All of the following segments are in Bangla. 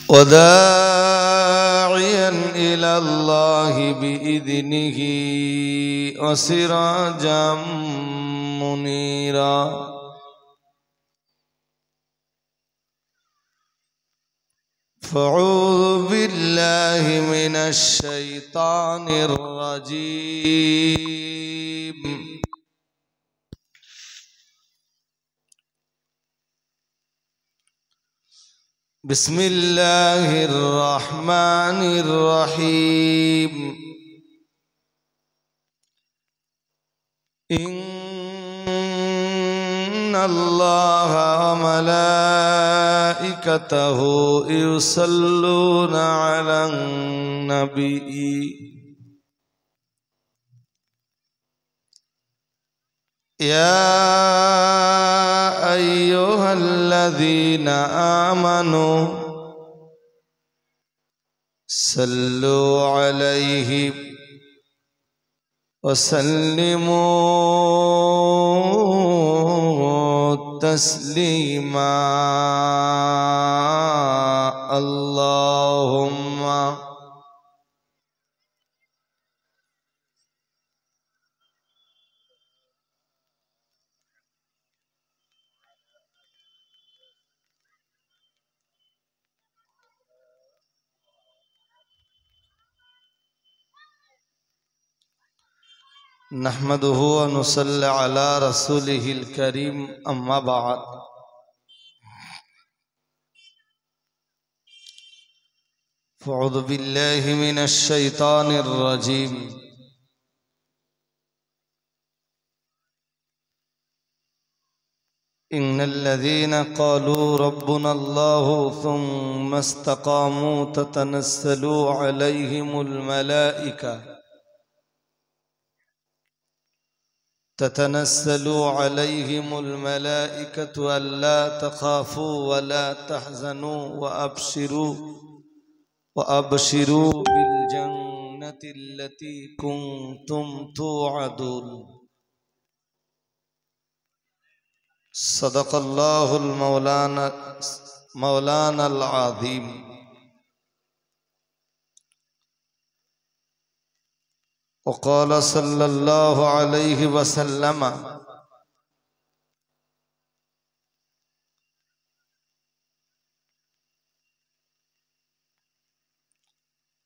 وداعيا إلى الله بإذنه وسراجا منيرا فأعوذ بالله من الشيطان الرجيم بسم الله الرحمن الرحيم إن الله وملائكته يصلون على النبي يا أيها الذين آمنوا صلوا عليه وسلموا تسليما اللهم نحمده ونصلي على رسوله الكريم أما بعد فأعوذ بالله من الشيطان الرجيم إن الذين قالوا ربنا الله ثم استقاموا تتنزل عليهم الملائكة ألا تخافوا ولا تحزنوا وأبشروا بالجنة التي كنتم توعدون صدق الله مولانا العظيم وقال صلى الله عليه وسلم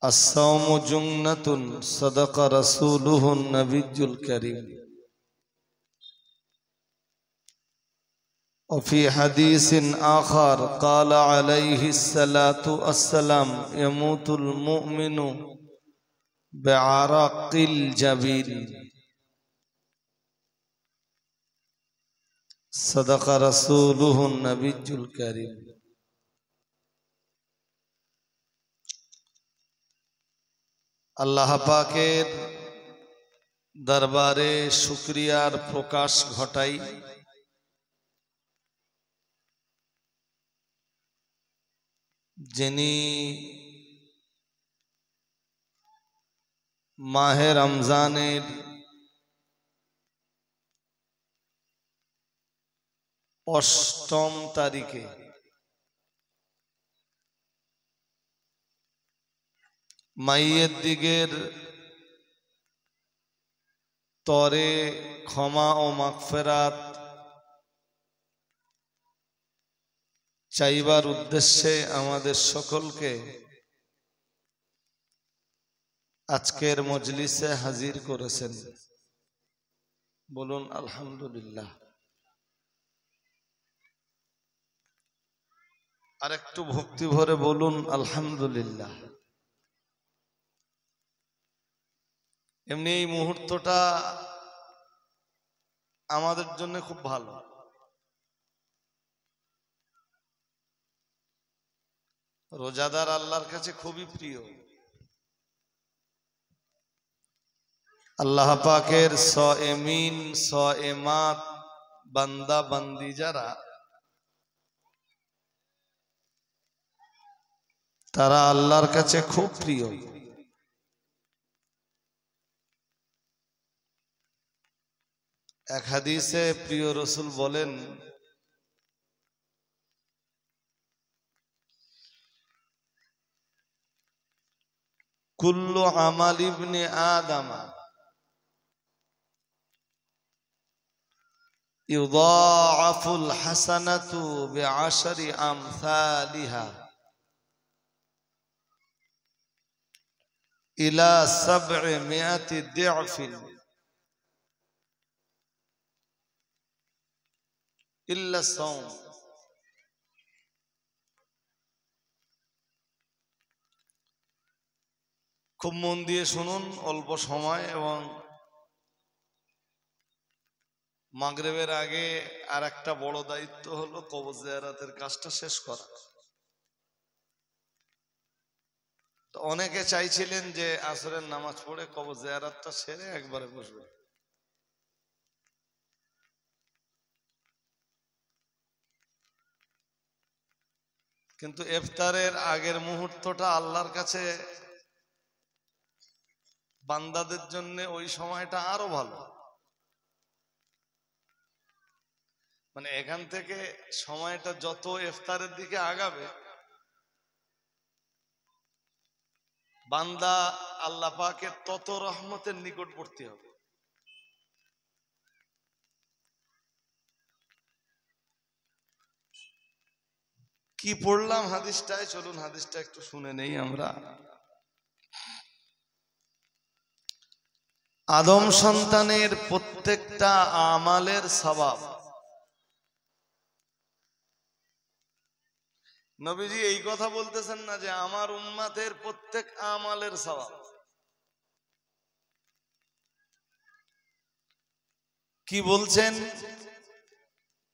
الصوم جنة صدق رسوله النبي الكريم وفي حديث آخر قال عليه الصلاة والسلام يموت المؤمن بعرق الجبين صدق رسوله النبي الكريم আল্লাহ পাকের দরবারে শুকরিয়ার প্রকাশ ঘটাই যিনি মাহে রমজানের অষ্টম তারিখে মাইয়ের দিগের তরে ক্ষমা ও মাগফিরাত চাইবার উদ্দেশ্যে আমাদের সকলকে আজকের মজলিসে হাজির করেছেন বলুন আলহামদুলিল্লাহ আর একটু ভক্তি ভরে বলুন আলহামদুলিল্লাহ এমনি এই মুহূর্তটা আমাদের জন্য খুব ভালো রোজাদার আল্লাহর কাছে খুবই প্রিয় আল্লাহ পাকের সায়েমিন সায়েমাত বান্দা বান্দি যারা তারা আল্লাহর কাছে খুব প্রিয় এক হাদিসে প্রিয় রাসূল বলেন কুল্লু আমাল ইবনে আদামা ইউদাআফুল হাসানাতু বিআশরি আমসালিহা ইলা 700 দি'ফিন ইল্লা সাওম। খুব মন দিয়ে শুনুন, অল্প সময়, এবং মাগরিবের আগে আর একটা বড় দায়িত্ব হলো কবর জিয়ারতের কাজটা শেষ করা। তো অনেকে চাইছিলেন যে আসরের নামাজ পড়ে কবর জিয়ারতটা সেরে একবারে বসবে। কিন্তু ইফতারের আগের মুহূর্তটা আল্লাহর কাছে বান্দাদের জন্য ওই সময়টা আরো ভালো। মানে এখান থেকে সময়টা যত ইফতারের দিকে আগাবে, বান্দা আল্লাহ পাকের তত রহমতের নিকটবর্তী হবে। কি পড়লাম হাদিসটায়, চলুন হাদিসটা একটু শুনে নেই আমরা। আদম সন্তানের প্রত্যেকটা আমালের সওয়াব, নবীজি এই কথা বলতেছেন না যে আমার উম্মতের প্রত্যেক আমালের সওয়াব। কি বলছেন?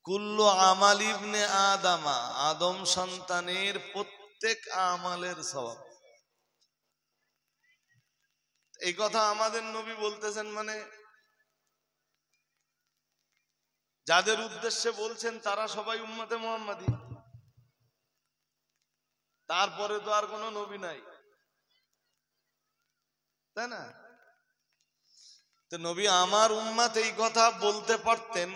কুল্লু আমাল ইবনে আদামা, আদম সন্তানের প্রত্যেক আমালের সওয়াব। এই কথা আমাদের নবী বলতেছেন, মানে যাদের উদ্দেশ্যে বলছেন তারা সবাই উম্মতে মুহাম্মাদী। তারপরে তো আর কোনো নবী নাই, তাই না? তো নবী আমার উম্মত এই কথা বলতে পারতেন,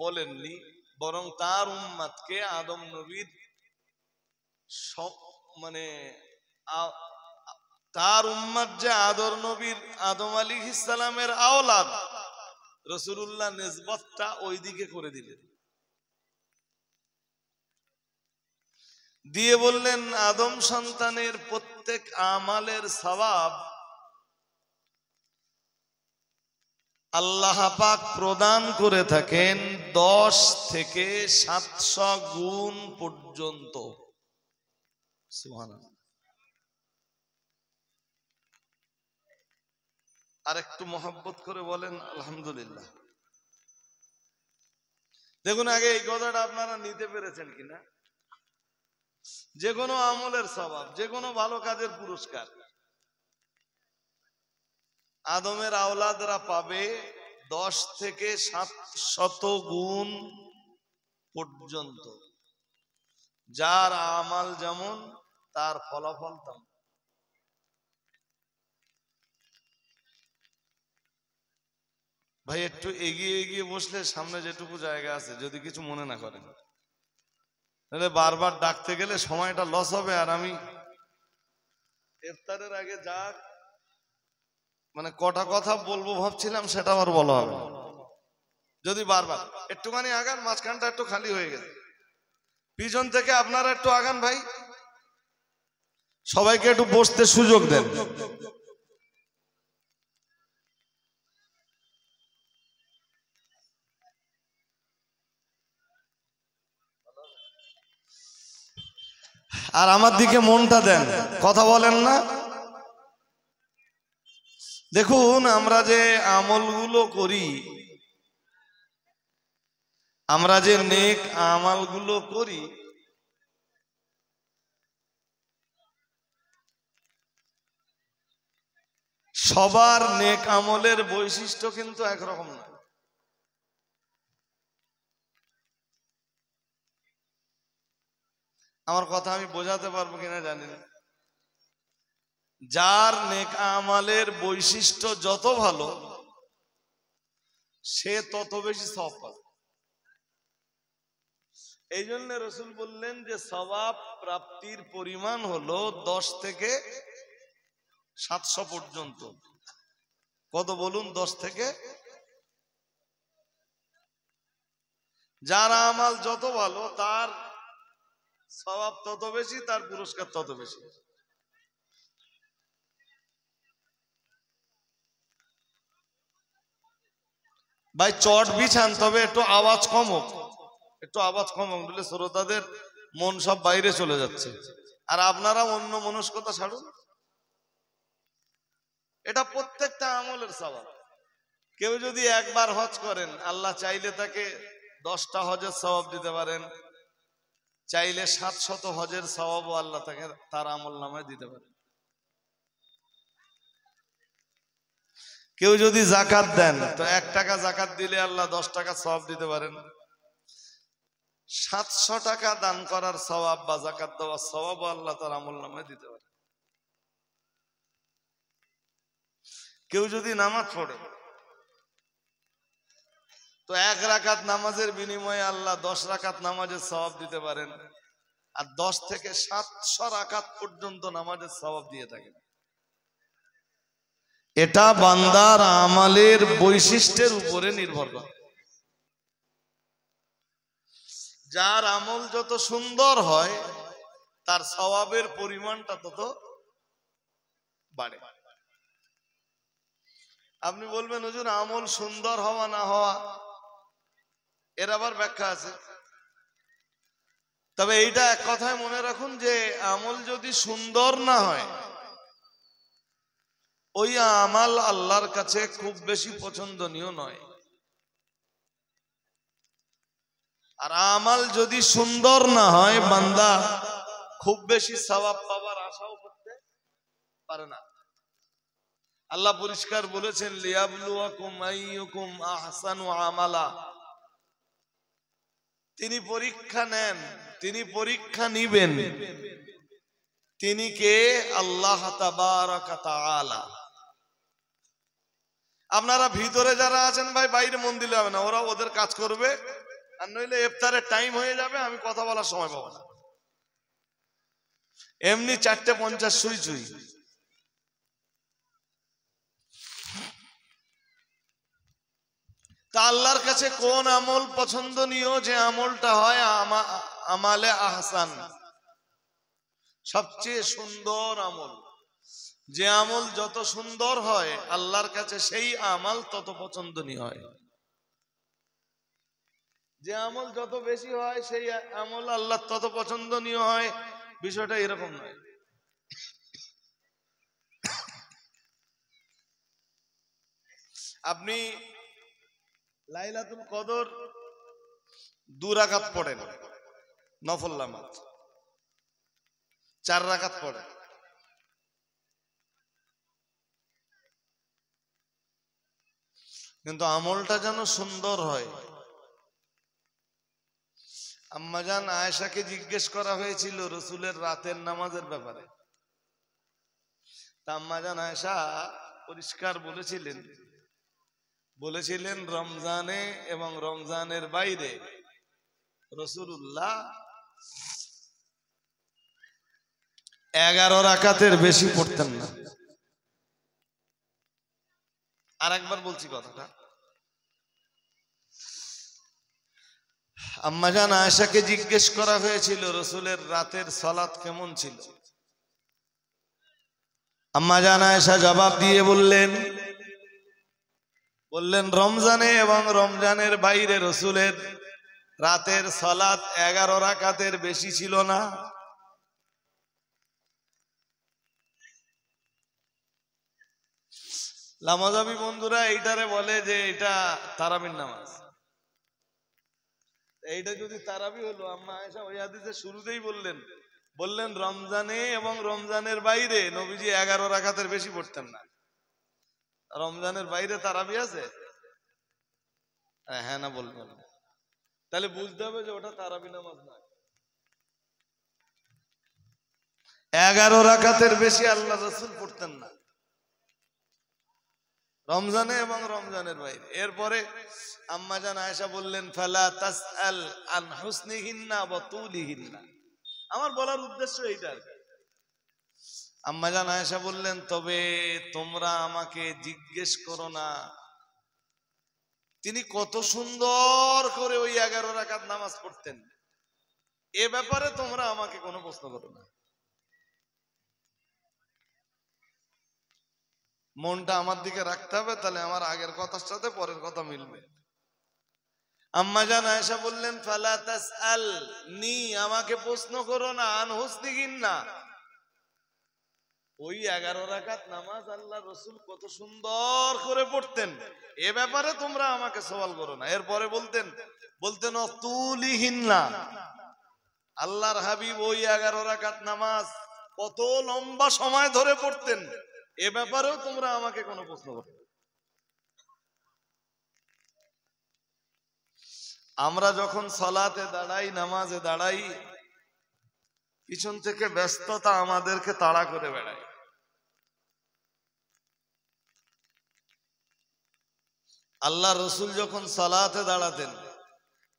বলেননি, বরং তার উম্মতকে আদম নবীর মানে তার উম্মত যে আদম আলাইহিস সালামের আওলাদ, রাসূলুল্লাহ নিসবতটা ওই দিকে করে দিলেন, দিয়ে বললেন আদম সন্তানের প্রত্যেক আমালের সওয়াব আল্লাহ পাক প্রদান করে থাকেন 10 থেকে 700 গুণ পর্যন্ত। সুবহানাল্লাহ। আর একটু মহব্বত করে বলেন আলহামদুলিল্লাহ। দেখুন আগে এই কথাটা আপনারা নিতে পেরেছেন কিনা। যে কোনো আমলের সওয়াব, যে কোনো ভালো কাজের পুরস্কার আদমের আওলাদরা পাবে 10 থেকে 700 গুণ পর্যন্ত। যার আমাল যেমন তার ফলাফল তেমন। ভাই একটু এগিয়ে এগিয়ে বসলে সামনে যেটুকু জায়গা আছে, যদি কিছু মনে না করেন, তাহলে বারবার ডাকতে গেলে সময়টা লস হবে। আর আমি ইফতারের আগে যা মানে কটা কথা বলবো ভাবছিলাম সেটা আবার বলা হবে যদি বারবার একটুখানি আগান। মাঝখানটা একটু খালি হয়ে গেছে, পিছন থেকে আপনারা একটু আগান ভাই, সবাইকে একটু বসতে সুযোগ দেন। আর আমার দিকে মনটা দেন, কথা বলেন না। দেখুন আমরা যে আমলগুলো করি, আমরা যে নেক আমলগুলো করি, সবার নেক আমলের বৈশিষ্ট্য কিন্তু একরকম না। আমার কথা আমি বোঝাতে পারবো কিনা জানি না। যার নেক আমলের বৈশিষ্ট্য যত ভালো, সে তত বেশি সওয়াব পাবে। এই জন্য রাসূল বললেন যে সওয়াব প্রাপ্তির পরিমাণ হলো 10 থেকে 700 পর্যন্ত। কত বলুন? 10 থেকে। যার আমাল যত ভালো তার সওয়াব তত বেশি, তার পুরস্কার তত বেশি। ভাই চট বিছান, তবে একটু আওয়াজ কম হোক, একটু আওয়াজ কম হোক, বলে শ্রোতাদের মন সব বাইরে চলে যাচ্ছে। আর আপনারা অন্য মনস্কতা ছাড়ুন। এটা প্রত্যেকটা আমলের সওয়াব। কেউ যদি একবার হজ করেন, আল্লাহ চাইলে তাকে 10টা হজের সওয়াব দিতে পারেন, চাইলে 700 হজের সওয়াবও আল্লাহ তাকে তার আমল নামায় দিতে পারেন। কেউ যদি যাকাত দেন, তো 1 টাকা যাকাত দিলে আল্লাহ 10 টাকা সওয়াব দিতে পারেন। 700 টাকা দান করার সওয়াব বা যাকাত দেওয়ার সওয়াবও আল্লাহ তার আমল নামায় দিতে পারেন। কেউ যদি নামাজ পড়ে, তো 1 রাকাত নামাজের বিনিময়ে আল্লাহ 10 রাকাত নামাজের সওয়াব দিতে পারেন। আর 10 থেকে 700 রাকাত পর্যন্ত নামাজের সওয়াব দিয়ে থাকেন। এটা বান্দার আমলের বৈশিষ্ট্যের উপরে নির্ভর করে। যার আমল যত সুন্দর হয়, তার সওয়াবের পরিমাণটা তত বাড়ে। আপনি বলবেন হুজুর, আমল সুন্দর হওয়া না হওয়া এর আবার ব্যাখ্যা আছে। তবে এইটা এক কথায় মনে রাখুন, যে আমল যদি সুন্দর না হয়, ওই আমাল আল্লাহর কাছে খুব বেশি পছন্দনীয় নয়। আর আমাল যদি সুন্দর না হয়, বান্দা খুব বেশি সওয়াব পাওয়ার আশাও করতে পারে না। আল্লাহ পরিষ্কার বলেছেন, লিয়াবলুয়াকুম আইয়ুকুম আহসানু আমালা। তিনি পরীক্ষা নেন, তিনি পরীক্ষা নিবেন। তিনি কে? আল্লাহ তাবারাকা তাআলা। আপনারা ভিতরে যারা আছেন ভাই, বাইরে মন দিলে হবে না, ওরা ওদের কাজ করবে। আর নইলে ইফতারের টাইম হয়ে যাবে, আমি কথা বলার সময় পাবো না। এমনি 4:50 সুই সুই। তা আল্লাহর কাছে কোন আমল পছন্দনীয়? যে আমলটা হয় আমালে আহসান, সবচেয়ে সুন্দর আমল। যে আমল যত সুন্দর হয়, আল্লাহর কাছে সেই আমল তত পছন্দনীয় হয়। যে আমল যত বেশি হয়, সেই আমল আল্লাহ তত পছন্দনীয় হয়। বিষয়টা এরকম নয়। আপনি লাইলাতুল কদর 2 রাকাত পড়েন, নফল নামাজ 4 রাকাত পড়েন, কিন্তু আমলটা যেন সুন্দর হয়। আম্মাজান আয়েশাকে জিজ্ঞেস করা হয়েছিল রাসূলের রাতের নামাজের ব্যাপারে। তা আম্মাজান আয়েশা পরিষ্কার বলেছিলেন রমজানে এবং রমজানের বাইরে রাসূলুল্লাহ 11 রাকাতের বেশি পড়তেন না। আরেকবার বলছি কথাটা। আম্মাজান আয়েশাকে জিজ্ঞেস করা হয়েছিল রাসূলের রাতের সালাত কেমন ছিল। আম্মাজান আয়েশা জবাব দিয়ে বললেন রমজানে এবং রমজানের বাইরে রাসূলের রাতের সালাত 11 রাকাতের বেশি ছিল না। লামাজাবি বন্ধুরা এইটারে বলে যে এটা তারাবির নামাজ। এইটা যদি তারাবি হলো, আম্মা আয়েশা ওই হাদিসের শুরুতেই বললেন রমজানে এবং রমজানের বাইরে নবীজি 11 রাকাতের বেশি পড়তেন না। রমজানের বাইরে তারাবি আছে? হ্যাঁ না বলবেন, তাহলে বুঝতে হবে যে ওটা তারাবি নামাজ না। 11 রাকাতের বেশি আল্লাহ রাসূল পড়তেন না রমজানে এবং রমজানের বাইরে। এরপরে আম্মাজান আয়েশা বললেন, ফালা তাসআল আন হুসনিহিন্না ওয়া তুলিহিন্না। আমার বলার উদ্দেশ্য এইটা। আম্মাজান আয়েশা বললেন, তবে তোমরা আমাকে জিজ্ঞেস করো না তিনি কত সুন্দর করে ওই 11 রাকাত নামাজ পড়তেন, এ ব্যাপারে তোমরা আমাকে কোনো প্রশ্ন করো না। মনটা আমার দিকে রাখতে হবে, তাহলে আমার আগের কথার সাথে পরের কথা মিলবে। আম্মাজান আয়েশা বললেন, ফালা তাসআলনি, আমাকে প্রশ্ন করো না, আন হুসনিহিন্না, ওই 11 রাকাত নামাজ আল্লাহ রাসূল কত সুন্দর করে পড়তেন, এ ব্যাপারে তোমরা আমাকে সওয়াল করো না। এরপরে বলতেন অতুলিহিন্না, আল্লাহর হাবিব ওই 11 রাকাত নামাজ কত লম্বা সময় ধরে পড়তেন, এ ব্যাপারেও তোমরা আমাকে কোনো প্রশ্ন করো না। আমরা যখন সালাতে দাঁড়াই, নামাজে দাঁড়াই, পিছন থেকে ব্যস্ততা আমাদেরকে তাড়া করে বেড়ায়। আল্লাহ রসুল যখন সালাতে দাঁড়াতেন,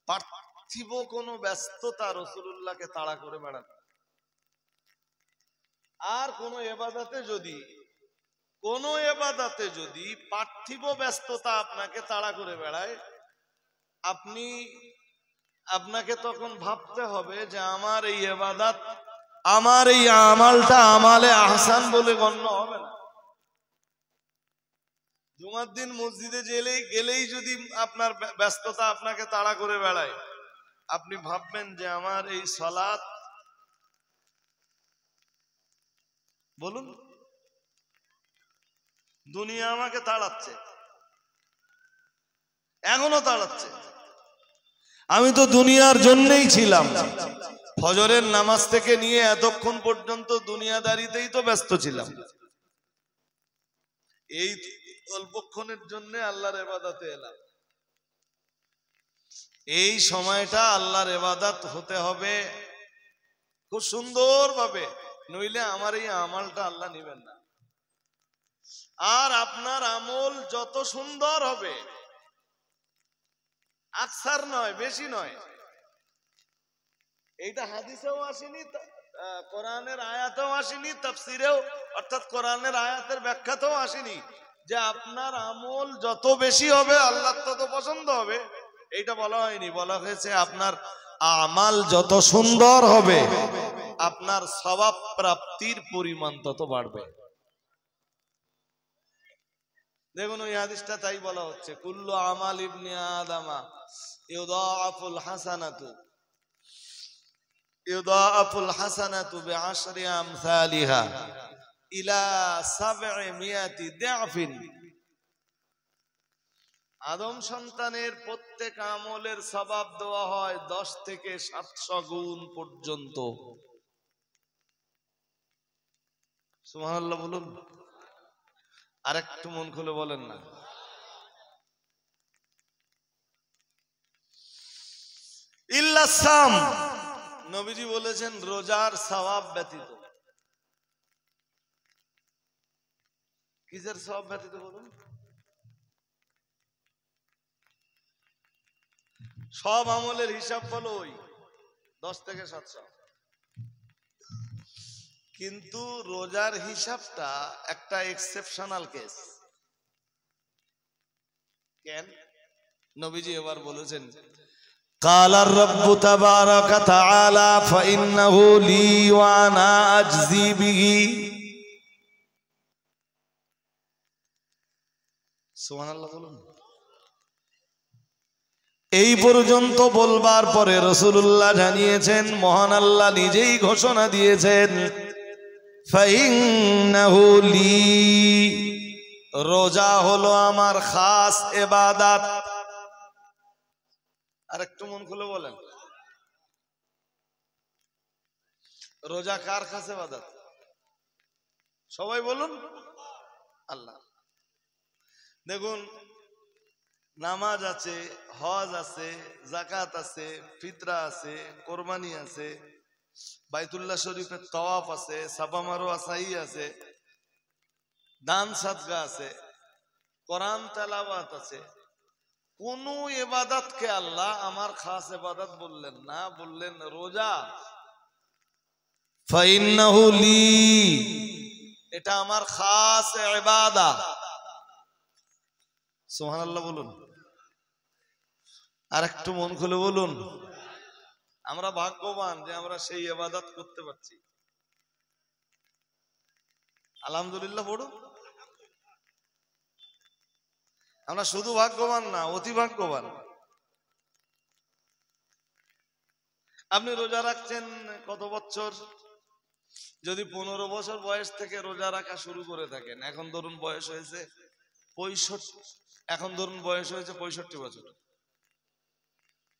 পার্থিব কোনো ব্যস্ততা রসুলুল্লাহকে তাড়া করে বেড়াত। আর কোনো এবাদাতে যদি পার্থিব ব্যস্ততা আপনাকে তাড়া করে বেড়ায়, আপনাকে তখন ভাবতে হবে যে আমার এই ইবাদত, আমার এই আমালটা আমালে আহসান বলে গণ্য হবে না। জুমার দিন মসজিদে গেলেই যদি আপনার ব্যস্ততা আপনাকে তাড়া করে বেড়ায়, আপনি ভাববেন যে আমার এই সালাত, বলুন, দুনিয়া আমাকে তাড়াচ্ছে, এখনো তাড়াচ্ছে। আমি তো দুনিয়ার জন্যই ছিলাম, ফজরের নামাজ থেকে নিয়ে এতক্ষণ পর্যন্ত দুনিয়াদারিতেই তো ব্যস্ত ছিলাম। এই অল্পক্ষণের জন্য আল্লাহর ইবাদতে এলাম। এই সময়টা আল্লাহর ইবাদত হতে হবে খুব সুন্দর ভাবে, নইলে আমার এই আমলটা আল্লাহ নেবেন না। আর আপনার আমল যত সুন্দর হবে, আকসার নয়, বেশি নয়, এইটা হাদিসেও আসেনি, কোরআনের আয়াতেও আসেনি, তাফসিরেও অর্থাৎ কোরআনের আয়াতের ব্যাখ্যাতেও আসেনি যে আপনার আমল যত বেশি হবে আল্লাহ তত পছন্দ হবে। এইটা বলা হয়নি, বলা হয়েছে আপনার আমাল যত সুন্দর হবে আপনার সওয়াব প্রাপ্তির পরিমাণ তত বাড়বে। দেখুন ওই হাদিসটা তাই বলা হচ্ছে, কুল্লু আমাল ইবনে আদামা ইউদাআফুল হাসানাতু বিআশরি আমসালিহা ইলা 700 দিআফিন। আদম সন্তানের প্রত্যেক আমলের সওয়াব দেওয়া হয় 10 থেকে 700 গুণ পর্যন্ত। সুবহানাল্লাহ বলুন, আর একটু মন খুলে বলেন না। ইল্লা সাম, নবীজি বলেছেন রোজার সওয়াব ব্যতীত। কিসের সওয়াব ব্যতীত বলুন? সব আমলের হিসাব হলো ওই 10 থেকে 700, কিন্তু রোজার হিসাবটা একটা এক্সেপশনাল কেস। কেন? নবীজি এবার বলেছেন, কালার রব্বু তাবারাকা তাআলা ফাইন্নাহু লি ওয়া আনা আজজি বিহি। সুবহানাল্লাহ বলুন। এই পর্যন্ত বলবার পরে রাসূলুল্লাহ জানিয়েছেন, মহান আল্লাহ নিজেই ঘোষণা দিয়েছেন, ফাইন্নাহু লি, রোজা হলো আমার খাস ইবাদত। আর একটু মন খুলে বলেন, রোজা কার খাস ইবাদত? সবাই বলুন, আল্লাহ। দেখুন, নামাজ আছে, হজ আছে, যাকাত আছে, ফিতরা আছে, কোরবানি আছে, বাইতুল্লাহ শরীফের তাওয়াফ আছে, সাফা মারওয়া সাই আছে, দান সাদকা আছে, কোরআন তেলাওয়াত আছে। কোন ইবাদতকে আল্লাহ আমার খাস ইবাদত বললেন না, বললেন রোজা। ফাইন্নাহু লি, এটা আমার খাস ইবাদত। সুবহানাল্লাহ বলুন, আর একটু মন খুলে বলুন। আমরা ভাগ্যবান যে আমরা সেই ইবাদত করতে পারছি। আলহামদুলিল্লাহ বলুন। আমরা শুধু ভাগ্যবান না, অতি ভাগ্যবান। আপনি রোজা রাখছেন কত বছর? যদি 15 বছর বয়স থেকে রোজা রাখা শুরু করে থাকেন, এখন ধরুন বয়স হয়েছে 65 বছর।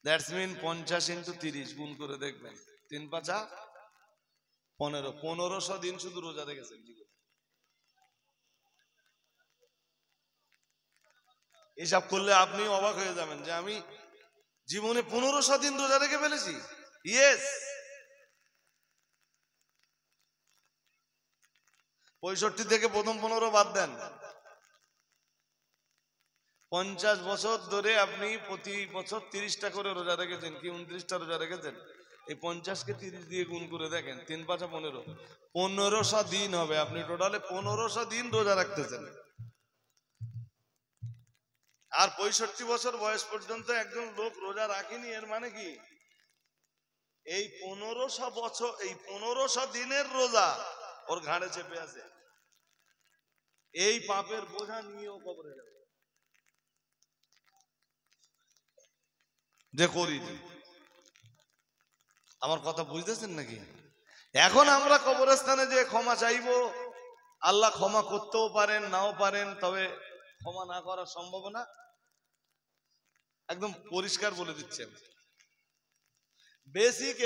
দ্যাটস মিন 50 × 30 গুণ করে দেখবেন, 3 × 5 = 15। 1500 দিন শুধু রোজা রেখেছেন। হিসাব করলে আপনি অবাক হয়ে যাবেন যে আমি জীবনে 1500 দিন রোজা রেখে ফেলেছি। ইয়েস। 65 থেকে প্রথম 15 বাদ দেন। 50 বছর ধরে আপনি প্রতি বছর 30টা করে রোজা রেখেছেন, কি 29টা রোজা রেখেছেন। এই 50কে 30 দিয়ে গুণ করে দেখেন, 3 × 5 = 15। 1500 দিন হবে। আপনি টোটালে 1500 দিন রোজা রাখতেছেন। আর 65 বছর বয়স পর্যন্ত একজন লোক রোজা রাখেনি, এর মানে কি এই 1500 বছর, এই 1500 দিনের রোজা ওর ঘাড়ে চেপে আছে। এই পাপের বোঝা নিয়েও কবরে যাবে যে করিনি। আমার কথা বুঝতেছেন নাকি? এখন আমরা কবরস্থানে যে ক্ষমা চাইবো, আল্লাহ ক্ষমা করতেও পারেন, নাও পারেন, তবে ক্ষমা না করার সম্ভাবনা একদম পরিষ্কার বলে দিচ্ছেন। বেসিক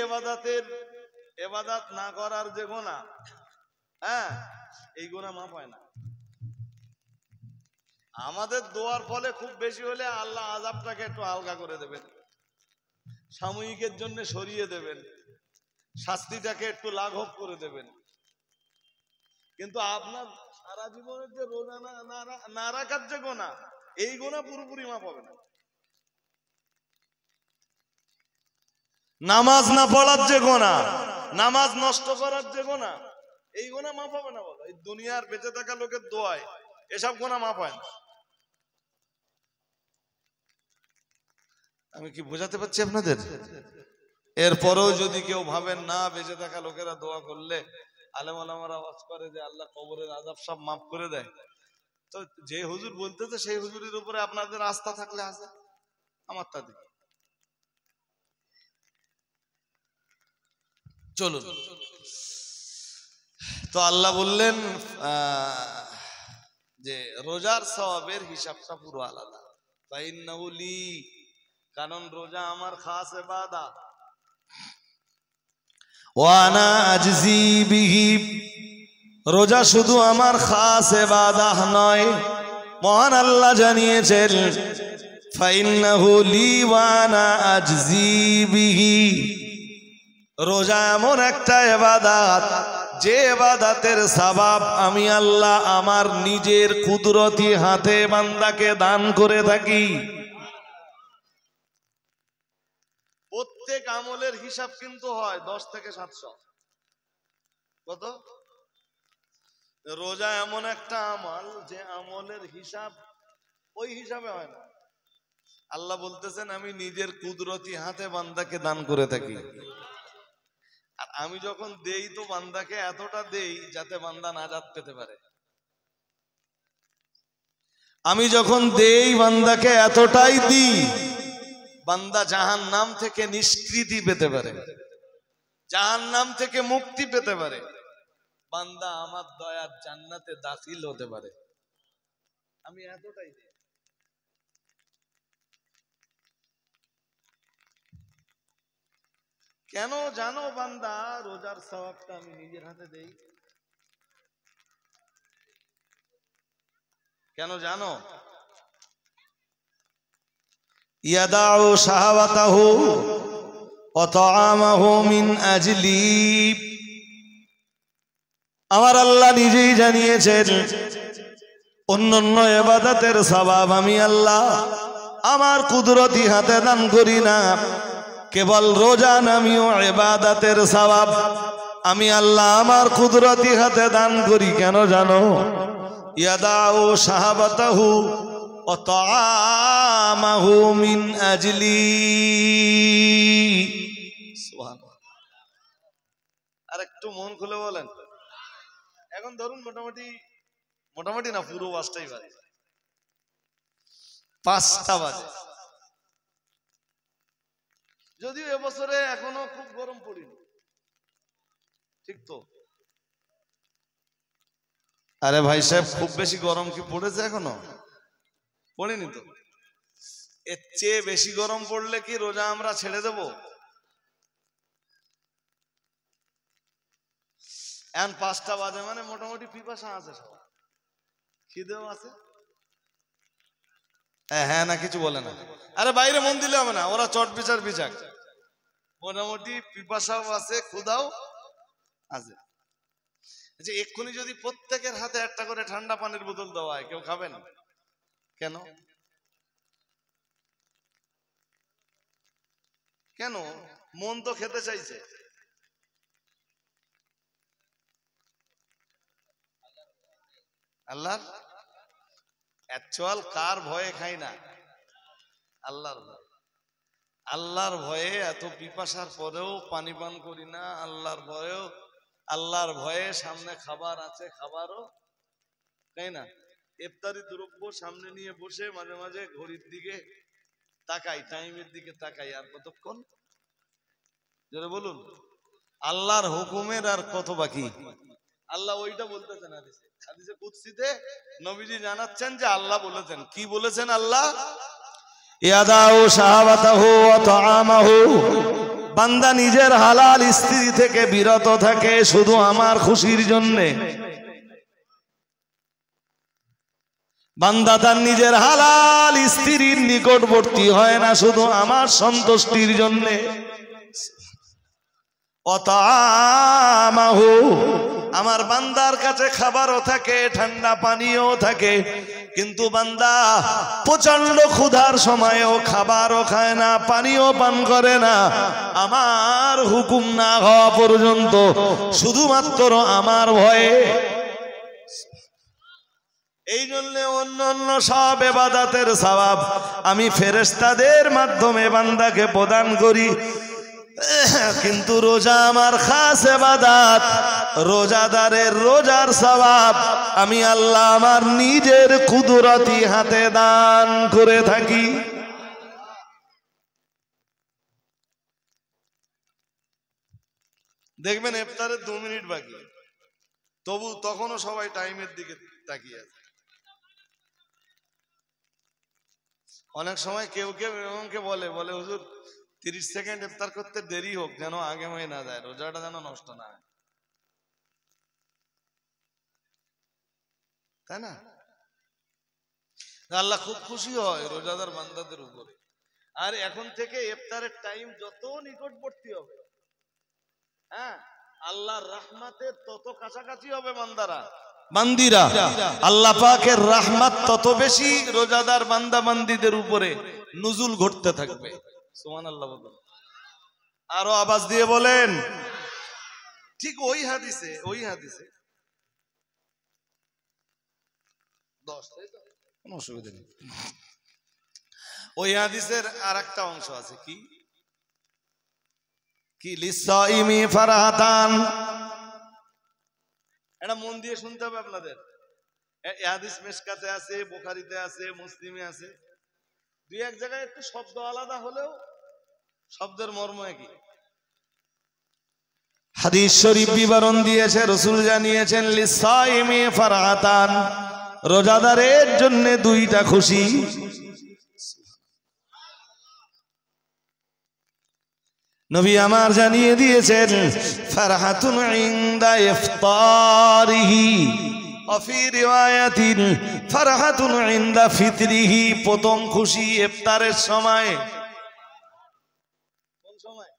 এবাদত না করার যে গুনাহ, হ্যাঁ, এই গুনাহ মাফ হয় না। আমাদের দোয়ার ফলে খুব বেশি হলে আল্লাহ আযাবটাকে একটু হালকা করে দেবেন, সাময়িকের জন্য সরিয়ে দেবেন, শাস্তিটাকে একটু লাঘব করে দেবেন। কিন্তু আপনার সারা জীবনের যে রোজা না রাখার যে গুনাহ, এই গুনাহ পুরোপুরি মাফ হবে না। নামাজ না পড়ার যে গুনাহ, নামাজ নষ্ট করার যে গুনাহ, এই গুনাহ মাফ হবে না। বলো, এই দুনিয়ার বেঁচে থাকা লোকের দোয়ায় এসব গুনাহ মাফ হয় না। আমি কি বোঝাতে পারছি আপনাদের? এরপরেও যদি কেউ ভাবেন না বেঁচে থাকা লোকেরা দোয়া করলে, আলেম ওলামারা আওয়াজ করে যে আল্লাহ কবরের আযাব সব মাফ করে দেয়, তো যে হুজুর বলতেছে সেই হুজুরের উপরে আপনাদের আস্থা থাকলে আছে, আমার তা দেখি। চলুন, তো আল্লাহ বললেন যে রোজার সওয়াবের হিসাবটা পুরো আলাদা। ফাইন্নাহু লি, কারণ রোজা আমার খাস ইবাদত। ওয়া আনা আজজি বিহি, রোজা শুধু আমার খাস ইবাদত নয়, মহান আল্লাহ জানিয়েছেন ফাইন্নাহু লি ওয়া আনা আজজি বিহি। রোজা এমন একটা ইবাদত, যে ইবাদতের সওয়াব আমি আল্লাহ আমার নিজের কুদরতি হাতে বান্দাকে দান করে থাকি। প্রত্যেক আমলের হিসাব কিন্তু হয় 10 থেকে 700। কত? রোজা এমন একটা আমল, যে আমলের হিসাব ওই হিসাবে হয় না। আল্লাহ বলতেছেন আমি নিজের কুদরতি হাতে বান্দাকে দান করে থাকি। আর আমি যখন দেই তো বান্দাকে এতটা দেই যাতে বান্দা নাজাত পেতে পারে। আমি যখন দেই বান্দাকে এতটাই দিই বান্দা জাহান্নাম থেকে নিষ্কৃতি পেতে পারে, জাহান্নাম থেকে মুক্তি পেতে পারে, বান্দা আমার দয়ার জান্নাতে দাখিল হতে পারে। আমি এতটাই দিই। কেন জানো বান্দা রোজার সওয়াবটা আমি নিজের হাতে দেই? কেন জানো? ইয়াদাউ শাহাওয়াতাহু ওয়া তাআমাহু মিন আজলি, আমার আল্লাহ নিজেই জানিয়েছেন অন্যান্য ইবাদতের সওয়াব আমি আল্লাহ আমার কুদরতি হাতে দান করি না, কেবল রোজা নামীয় ইবাদতের সওয়াব আমি আল্লাহ আমার কুদরতি হাতে দান করি কেন জানো? ইয়াদাউ শাহাবাতাহু ওয়া তাআমাহু মিন আজলি। সুবহানাল্লাহ। আর একটু মন খুলে বলেন। এখন ধরুন মোটামুটি না, পুরো 5টাই বাজে, 5টা বাজে। যদিও এবছরে এখনো খুব গরম পড়েনি, ঠিক তো? আরে ভাই সাহেব, খুব বেশি গরম কি পড়েছে? এখনো পড়েনি তো। এর চেয়ে বেশি গরম পড়লে কি রোজা আমরা ছেড়ে দেব? এখন 5টা বাজে মানে মোটামুটি পিপাসা আছে, সবার খিদেও আছে। হ্যাঁ না, কিছু বলে না। আরে বাইরে মন দিলে হবে না, ওরা চট বিচার বিচাক। মোটামুটি পিপাসাও আছে, ক্ষুধাও আছে। যে এক্ষুনি যদি প্রত্যেকের হাতে একটা করে ঠান্ডা পানির বোতল দেওয়া হয়, কেউ খাবেন? কেন কেন? মন তো খেতে চাইছে। আল্লাহর অ্যাকচুয়াল কার ভয়ে খাই না? আল্লাহর ভয়ে। আল্লাহর ভয়ে এত পিপাসার পরেও পানি পান করি না, আল্লাহর ভয়েও। আল্লাহর ভয়ে সামনে খাবার আছে, খাবারও তাই না। ইফতারি দ্রব্য সামনে নিয়ে বসে মাঝে মাঝে ঘড়ির দিকে তাকাই, টাইমের দিকে তাকাই, আর কতক্ষণ? জোরে বলুন। আল্লাহর হুকুমের আর কত বাকি? আল্লাহ ওইটা বলতেছেন হাদিসে। হাদিসে কুদসিতে নবীজি জানাচ্ছেন যে আল্লাহ বলেছেন, কি বলেছেন আল্লাহ? ইয়াদাউ শাহাওয়াতাহু ওয়া তাআমাহু। বান্দা নিজের হালাল স্ত্রী থেকে বিরত থাকে শুধু আমার খুশির জন্যে। বান্দা তার নিজের হালাল স্ত্রীর নিকটবর্তী হয় না শুধু আমার সন্তুষ্টির জন্যে। ওয়া তাআমাহু, আমার বান্দার কাছে খাবারও থাকে, ঠান্ডা পানিও থাকে, কিন্তু বান্দা প্রচন্ড ক্ষুধার সময়ও খাবারও খায় না, পানিও পান করে না, আমার হুকুম না হওয়া পর্যন্ত, শুধুমাত্র আমার ভয়ে। এই জন্য অন্য অন্য সব ইবাদতের সওয়াব আমি ফেরেশতাদের মাধ্যমে বান্দাকে প্রদান করি, কিন্তু রোজা আমার খাস ইবাদত। রোজাদারের রোজার সওয়াব আমি আল্লাহ আমার নিজের কুদরতি হাতে দান করে থাকি। দেখবেন ইফতারের 2 মিনিট বাকি, তবু তখনও সবাই টাইমের দিকে তাকিয়ে আছে। অনেক সময় কেউ কেউ এমনকে বলে হুজুর 30 সেকেন্ড ইফতার করতে দেরি হোক, যেন আগে হয়ে না যায়, রোজাটা যেন নষ্ট না হয়, তাই না? আল্লাহ খুব খুশি হয় রোজাদার বান্দাদের উপরে। আর এখন থেকে ইফতারের টাইম যত নিকটবর্তী হবে, হ্যাঁ, আল্লাহর রহমতের তত কাছাকাছি হবে বান্দারা, বান্দিরা। আল্লাহ পাকের রহমত তত বেশি রোজাদার বান্দা বান্দিদের উপরে নুজুল ঘটতে থাকবে। সুবহানাল্লাহ বলুন, আরো আওয়াজ দিয়ে বলেন। ঠিক ওই হাদিসে 10, কোনো অসুবিধা নেই। ওই হাদিসের আর একটা অংশ আছে, কি লিসাইমি ফারাহাতান। এটা মন দিয়ে শুনতে হবে আপনাদের। এই হাদিস মিশকাতে আছে, বুখারীতে আছে, মুসলিমে আছে। দুই এক জায়গায় একটু শব্দ আলাদা হলেও শব্দের মর্ম একই। হাদিস শরীফ বিবরণ দিয়েছে, রাসূল জানিয়েছেন লিসাইমি ফারাহাতান, রোজাদারের জন্য 2টা খুশি। নবী আমার জানিয়ে দিয়েছেন ফারহাতুন ইনদা ইফতারিহি ওয়া ফি রিওয়ায়াতিন ফারহাতুন ইনদা ফিতরিহি। প্রথম খুশি ইফতারের সময়। কোন সময়?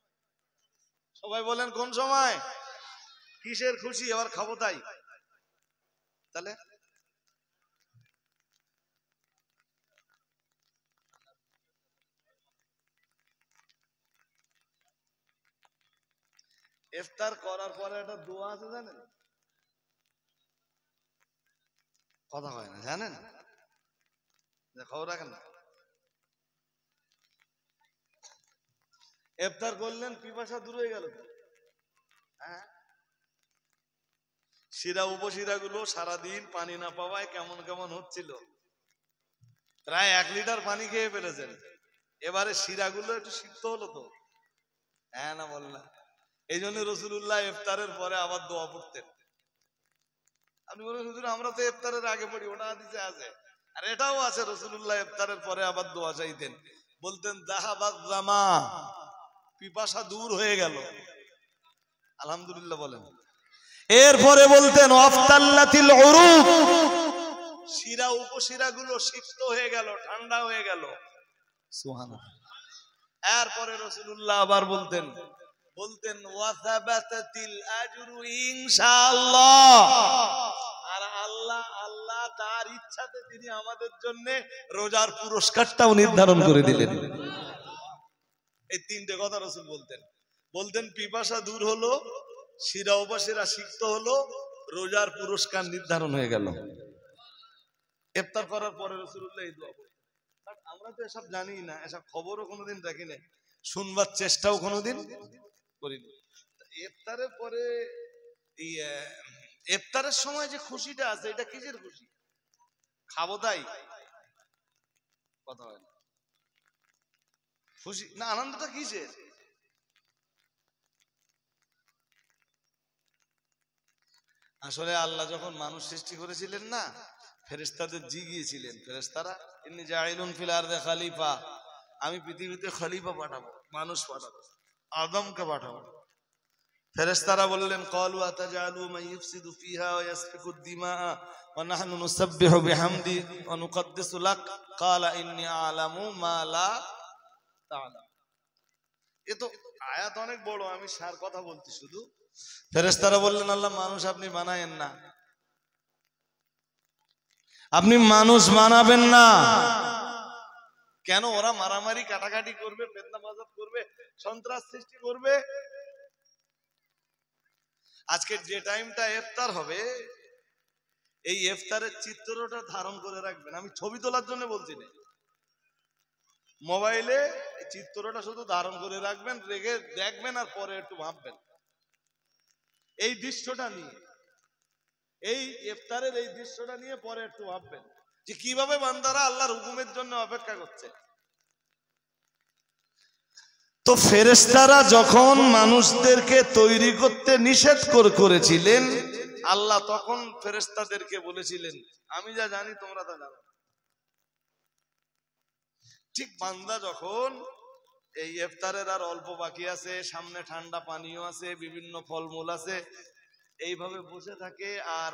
সবাই বলেন কোন সময়? কিসের খুশি? আবার খাবো তাই? তাহলে ইফতার করার পরে একটা দোয়া আছে জানেন? কথা হয় না, জানেন? খবর রাখেন না। ইফতার করলেন, পিপাসা দূর হয়ে গেল। হ্যাঁ, শিরা উপশিরা গুলো সারাদিন পানি না পাওয়ায় কেমন কেমন হচ্ছিল, প্রায় 1 লিটার পানি খেয়ে ফেলেছেন। এবারে শিরাগুলো একটু সিদ্ধ হলো তো, হ্যাঁ না বললাম? এই জন্য রাসূলুল্লাহ ইফতারের পরে আবার দোয়া পড়তেন। আপনি বলেন হুজুর আমরা তো ইফতারের আগে পড়ি, ওটা হাদিসে আছে। আর এটাও আছে, রাসূলুল্লাহ ইফতারের পরে আবার দোয়া চাইতেন, বলতেন যাহাবাজ জামা, পিপাসা দূর হয়ে গেল। আলহামদুলিল্লাহ বলেন। এরপরে বলতেন আফতাল্লাতিল উরুক, শিরা উপশিরা গুলো সিক্ত হয়ে গেল, ঠান্ডা হয়ে গেল। সুবহানাল্লাহ। এরপরে রাসূলুল্লাহ আবার বলতেন ওয়াসাবাতাতিল আজরু ইনশাআল্লাহ, আর আল্লাহ তার ইচ্ছাতে তিনি আমাদের জন্য রোজার পুরস্কারটাও নির্ধারণ করে দিলেন। এই 3টে কথা রাসূল বলতেন পিপাসা দূর হলো, শিরা উপশিরা সিক্ত হলো, রোজার পুরস্কার নির্ধারণ হয়ে গেল। ইফতার করার পরে রাসূলুল্লাহ এই দোয়া বলতেন। বাট আমরা তো এসব জানি না, এসব খবরও কোনোদিন দেখি না, শুনবার চেষ্টাও কোনোদিন করিনি। ইফতারের পরে এই ইফতারের সময় যে খুশিটা আছে, এটা কিসের খুশি? খাবো তাই? কথা হয় না। খুশি না, আনন্দটা কিসের? আসলে আল্লাহ যখন মানুষ সৃষ্টি করেছিলেন না, ফেরেশতাদের জিগিয়েছিলেন, ফেরেশতারা ইন্নী জাইলুন ফিল আরদি খলিফা, আমি পৃথিবীতে খলিফা পাঠাবো, মানুষ পাঠাবো, আদমকে পাঠাবো। ফেরেশতারা বললেন ক্বালু আতাজালু মান ইফসিদু ফিহা ওয়া ইয়াসফিকুদ দিমা ওয়া নাহনু নুসাব্বিহু বিহামদি ওয়া নুকদ্দিসু লাক ক্বালা ইন্নী আ'লামু মা লা তা'লাম। এ তো আয়াত অনেক বড়, আমি সার কথা বলছি শুধু। ফেরেশতারা বললেন আল্লাহ মানুষ আপনি বানায়েন না, আপনি মানুষ বানাবেন না। কেন? ওরা মারামারি কাটাকাটি করবে, ফিতনা ফাসাদ করবে, সন্ত্রাস সৃষ্টি করবে। আজকে যে টাইমটা ইফতার হবে, এই ইফতারের চিত্রটা ধারণ করে রাখবেন। আমি ছবি তোলার জন্য বলছি না, মোবাইলে এই চিত্রটা শুধু ধারণ করে রাখবেন, রেখে দেখবেন আর পরে একটু ভাববেন এই দৃশ্যটা নিয়ে, এই ইফতারের এই দৃশ্যটা নিয়ে পরে একটু ভাববেন যে কিভাবে বান্দারা আল্লাহর হুকুমের জন্য অপেক্ষা করছে। তো ফেরেশতারা যখন মানুষদেরকে তৈরি করতে নিষেধ করেছিলেন, আল্লাহ তখন ফেরেশতাদেরকে বলেছিলেন আমি যা জানি তোমরা তা জানো। ঠিক বান্দা যখন এই ইফতারের আর অল্প বাকি আছে, সামনে ঠান্ডা পানীয় আছে, বিভিন্ন ফলমূল আছে, এইভাবে বসে থাকে আর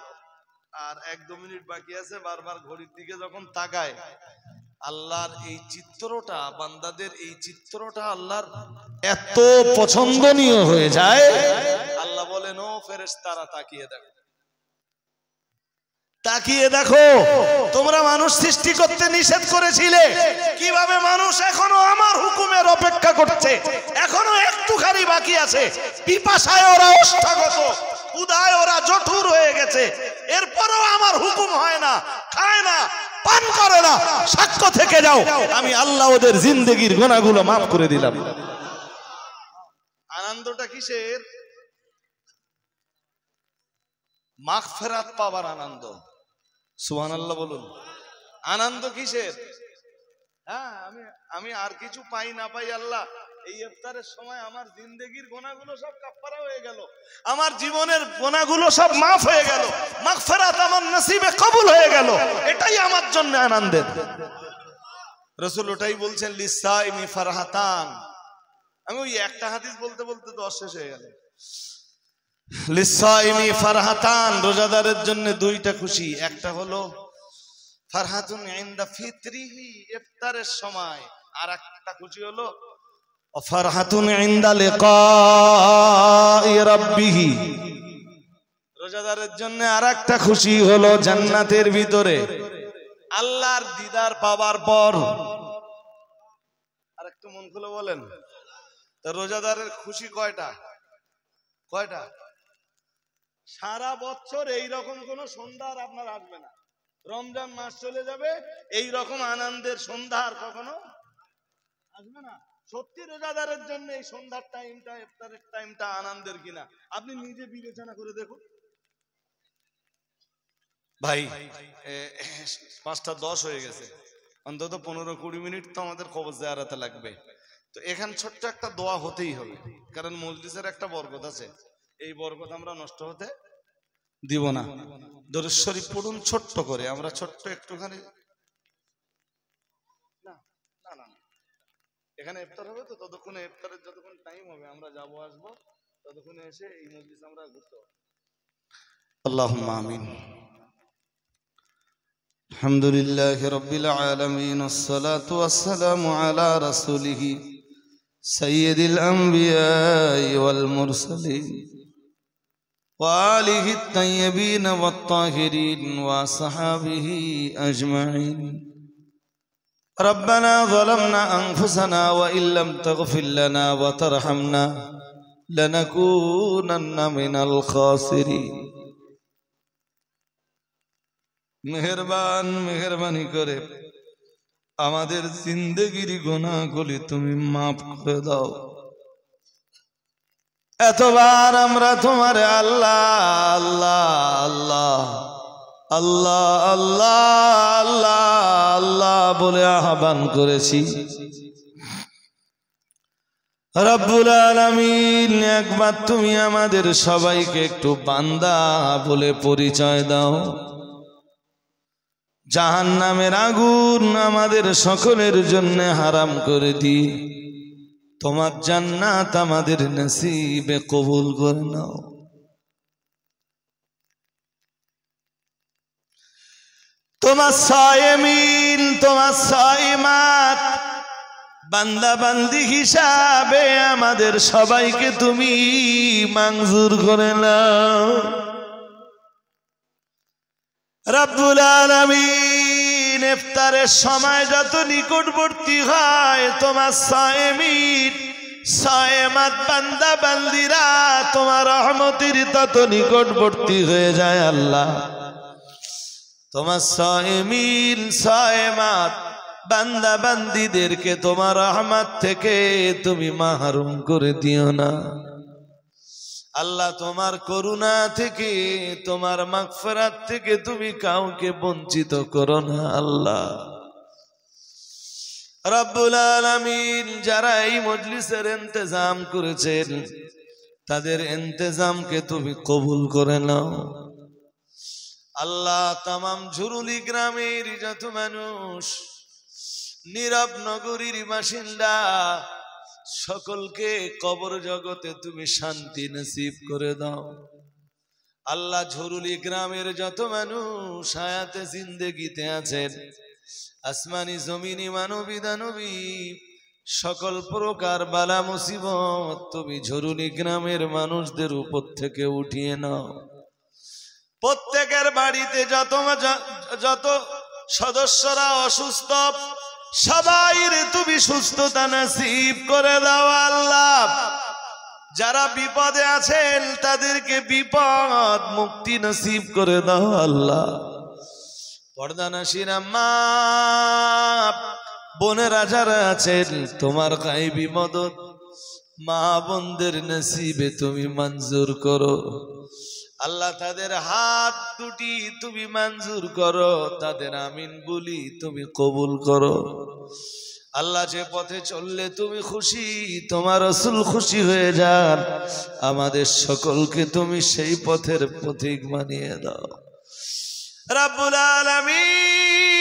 1-2 মিনিট বাকি আছে, বারবার ঘড়ির দিকে যখন তাকায়, আল্লাহর এই চিত্রটা, বান্দাদের এই চিত্রটা আল্লাহর এত পছন্দনীয় হয়ে যায়, আল্লাহ বলেন ও ফেরেশতারা তাকিয়ে দেখো, তাকিয়ে দেখো, তোমরা মানুষ সৃষ্টি করতে নিষেধ করেছিলে, কিভাবে মানুষ এখনো আমার হুকুমের অপেক্ষা করছে, এখনো একটুখানি বাকি আছে, পিপাসায় ওরা ওষ্ঠাগত, ক্ষুধায় ওরা জঠুর হয়ে গেছে, এরপরও আমার হুকুম হয় না, খায় না, পান করে না, সাক্ষ্য থেকে যাও, আমি আল্লাহ ওদের জিন্দেগির গুনাহগুলো মাফ করে দিলাম। আনন্দটা কিসের? মাগফিরাত পাওয়ার আনন্দ। সুবহানাল্লাহ বলুন। আনন্দ কিসের? হ্যাঁ, আমি আর কিছু পাই না পাই, আল্লাহ এই ইফতারের সময় আমার জিন্দেগির গুনাহগুলো সব কাফারা হয়ে গেল, আমার জীবনের গুনাহগুলো সব মাফ হয়ে গেল, মাগফিরাত আমার নসিবে কবুল হয়ে গেল, এটাই আমার জন্য আনন্দের। রাসূল ওটাই বলছেন লিসাইমি ফারহাতান। আমি ওই একটা হাদিস বলতে বলতে 10 শেষ হয়ে গেল। লিসাইমি ফারহাতান, রোজাদারের জন্য 2টা খুশি, একটা হলো ফারহাতুন ইনদা ফিতরিহি, ইফতারের সময়, আর একটা খুশি হলো ফারহাতুন ইনদা লিকাই রাব্বিহি, রোজাদারের জন্য আরেকটা খুশি হলো জান্নাতের ভিতরে আল্লাহর দিদার পাওয়ার পর। আরেকটু মন খুলে বলেন তো, রোজাদারের খুশি কয়টা? কয়টা? সারা বছর এইরকম কোন সন্ধ্যা আর আপনার আসবে না। রমজান মাস চলে যাবে, এই রকম আনন্দের সন্ধ্যা আর কখনো আসবে না। সত্যি রোজাদারের জন্য এই সন্ধ্যার টাইমটা, ইফতারের টাইমটা আনন্দের কিনা আপনি নিজে বিবেচনা করে দেখুন। ভাই 5:10 হয়ে গেছে, অন্তত 15-20 মিনিট তো আমাদের কবর জিয়ারতে লাগবে। তো এখানে ছোট্ট একটা দোয়া হতেই হবে, কারণ মজলিসের একটা বরকত আছে, এই বরকত আমরা নষ্ট হতে দিব না। দরুদ শরীফ পড়ুন ছোট্ট করে, আমরা ছোট্ট একটুখানি। না না না, এখানে ইফতার হবে তো, ততক্ষণে ইফতারের যতক্ষণ টাইম হবে আমরা যাবো আসবো, ততক্ষণে এসে এই মজলিস আমরা ঘুরতে হবে। আল্লাহুম্মা আমিন। আলহামদুলিল্লাহি রাব্বিল আলামিন, আসসালাতু ওয়াসসালামু আলা রাসূলিহি সাইয়্যিদিল আমবিয়াই ওয়াল মুরসালিন ওয়া আলিহি আত-তাইয়্যিবিন ওয়াত-তাহিরিন ওয়া আসহাবিহি আজমাইন। ربنا ظلمنا أنفسنا وإن لم تغفر لنا وترحمنا لنكونن من الخاسرين। মেহেরবানি করে আমাদের জিন্দেগির গুনাহগুলি তুমি মাফ করে দাও। এতবার আমরা তোমারে আল্লাহ আল্লাহ আল্লাহ আল্লাহ আল্লাহ আল্লাহ আল্লাহ বলে আহ্বান করেছি। রব্বুল আলামিন, একবার তুমি আমাদের সবাইকে একটু বান্দা বলে পরিচয় দাও। জাহান্নামের আগুন আমাদের সকলের জন্য হারাম করে দি, তোমার জান্নাত আমাদের নসিবে কবুল করে নাও। তোমার সায়েমিন, তোমার সাইমাত বান্দা বান্দি হিসাবে আমাদের সবাইকে তুমি মঞ্জুর করে নাও। রব্বুল আলামিন, ইফতারের সময় যত নিকটবর্তী হয় তোমার সায়েমিন সায়েমাত বান্দা বান্দিরা তোমার রহমতের তত নিকটবর্তী হয়ে যায়। আল্লাহ, তোমার সায়েমিন সায়েমাত বান্দা বান্দিদেরকে তোমার রহমত থেকে তুমি মাহরুম করে দিও না। আল্লাহ, তোমার করুণা থেকে, তোমার মাগফিরাত থেকে তুমি কাউকে বঞ্চিত করো না। আল্লাহ রব্বুল আলামিন, যারা এই মজলিসের ইন্তজাম করেছেন তাদের ইন্তজামকে তুমি কবুল করে নাও। আল্লাহ, তামাম ঝুরুলি গ্রামের যত মানুষ, নীরব নগরীর বাসিন্দা সকলকে কবর জগতে তুমি শান্তি নসিব করে দাও। আল্লাহ, ঝুরুলি গ্রামের যত মানুষ হায়াতে জিন্দেগিতে আছেন, আসমানি জমিনি মানবী দানবী সকল প্রকার বালা মুসিবত তুমি ঝুরুলি গ্রামের মানুষদের উপর থেকে উঠিয়ে নাও। প্রত্যেকের বাড়িতে যত সদস্যরা অসুস্থ সবাইর তুমি সুস্থতা নসিব করে দাও। আল্লাহ, যারা বিপদে আছেন তাদেরকে বিপদ মুক্তি নসিব করে দাও। আল্লাহ, পর্দানাসীর আম্মা বোনেরা যারা আছেন তোমার গায়বী মদদ মা বোনদের নসিবে তুমি মঞ্জুর করো। আল্লাহ, তাদের হাত দুটি তুমি মঞ্জুর করো, তাদের আমিন বলি তুমি কবুল করো। আল্লাহ, যে পথে চললে তুমি খুশি, তোমার রাসূল খুশি হয়ে যান, আমাদের সকলকে তুমি সেই পথের পথিক বানিয়ে দাও। রব্বুল আলামিন,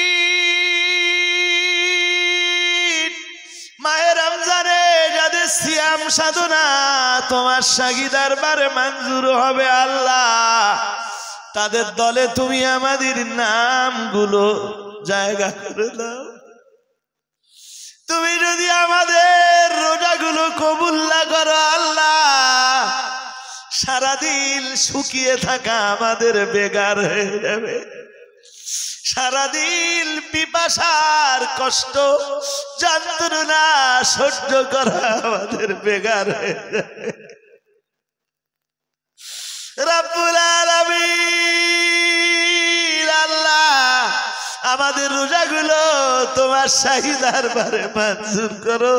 মাহে রমজানে যাদের সিয়াম সাধনা তোমার শাহী দরবারে মঞ্জুর হবে, আল্লাহ তাদের দলে তুমি আমাদের নামগুলো জায়গা করে দাও। তুমি যদি আমাদের রোজাগুলো কবুল না করো আল্লাহ, সারাদিন শুকিয়ে থাকা আমাদের বেগার হয়ে যাবে। সারাদিন পিপাসার কষ্ট যন্ত্রণা সহ্য করা আমাদের বেগার হয়ে যাবে। রব্বুল আলামিন আল্লাহ আমাদের রোজাগুলো তোমার শাহী দরবারে মঞ্জুর করো,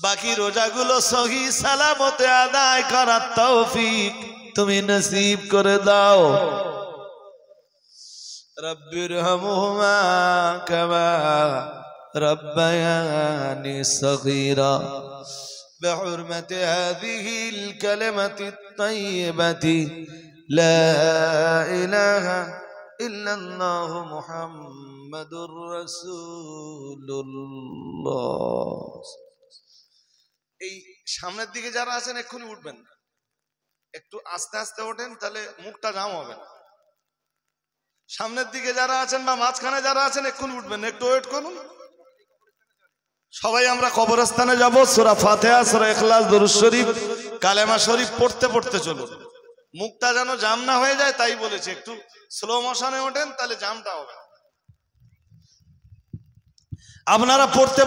বাকি রোজাগুলো সহি সালামতে আদায় করার তৌফিক তুমি নসিব করে দাও। রব্বিরহামহুমা কামা রব্বায়ানি সগীরা বিহুরমাতি হাযিহিল কালিমাতিত তাইয়্যিবাতি লা ইলাহা ইল্লাল্লাহু মুহাম্মাদুর রাসূলুল্লাহ। এই সামনের দিকে যারা আছেন এক্ষুনি উঠবেন না, একটু আস্তে আস্তে ওঠেন, তাহলে মুখটা জাম হবে না। সামনের দিকে যারা আছেন বা মাঝখানে যারা আছেন এক্ষুনি উঠবেন না, একটু ওয়েট করুন। সবাই আমরা কবরস্থানে যাব, সূরা ফাতিহা, সূরা ইখলাস, দরুদ শরীফ, কালেমা শরীফ পড়তে পড়তে চলুন। মুখটা যেন জাম না হয়ে যায় তাই বলেছি, একটু স্লো মোশনে ওঠেন, তাহলে জামটা হবে। আপনারা পড়তে